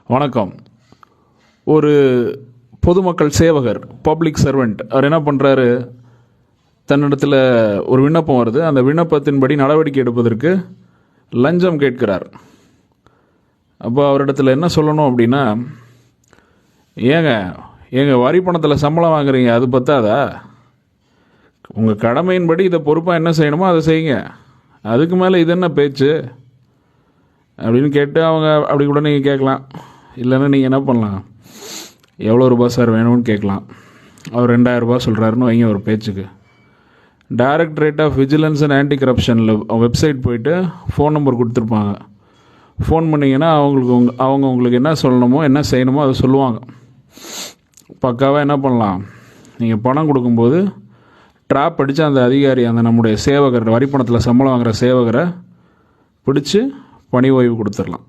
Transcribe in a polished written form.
வணக்கம். ஒரு பொதுமக்கள் சேவகர், பப்ளிக் சர்வெண்ட், அவர் என்ன பண்ணுறாரு, தன்னிடத்தில் ஒரு விண்ணப்பம் வருது. அந்த விண்ணப்பத்தின்படி நடவடிக்கை எடுப்பதற்கு லஞ்சம் கேட்கிறார். அப்போ அவரிடத்தில் என்ன சொல்லணும் அப்படின்னா, ஏங்க வரி பணத்தில் சம்பளம் வாங்குறீங்க, அது பத்தாதா? உங்கள் கடமையின்படி இதை பொறுப்பாக என்ன செய்யணுமோ அதை செய்யுங்க, அதுக்கு மேலே இது என்ன பேச்சு அப்படின்னு கேட்டு அவங்க அப்படி கூட நீங்கள் கேட்கலாம். இல்லைன்னா நீங்கள் என்ன பண்ணலாம், எவ்வளோ ரூபா சார் வேணும்னு கேட்கலாம். அவர் 2000 ரூபா சொல்கிறாருன்னு வைங்க ஒரு பேச்சுக்கு. Directorate of vigilance and anti கரப்ஷனில் வெப்சைட் போயிட்டு ஃபோன் நம்பர் கொடுத்துருப்பாங்க. ஃபோன் பண்ணிங்கன்னா அவங்க உங்களுக்கு என்ன சொல்லணுமோ என்ன செய்யணுமோ அதை சொல்லுவாங்க. பக்காவாக என்ன பண்ணலாம், நீங்கள் பணம் கொடுக்கும்போது ட்ராப் அடித்து அந்த அதிகாரி, அந்த நம்முடைய சேவகர், வரி பணத்தில் சம்பளம் வாங்குகிற சேவகரை பிடிச்சி பணி ஓய்வு கொடுத்துடலாம்.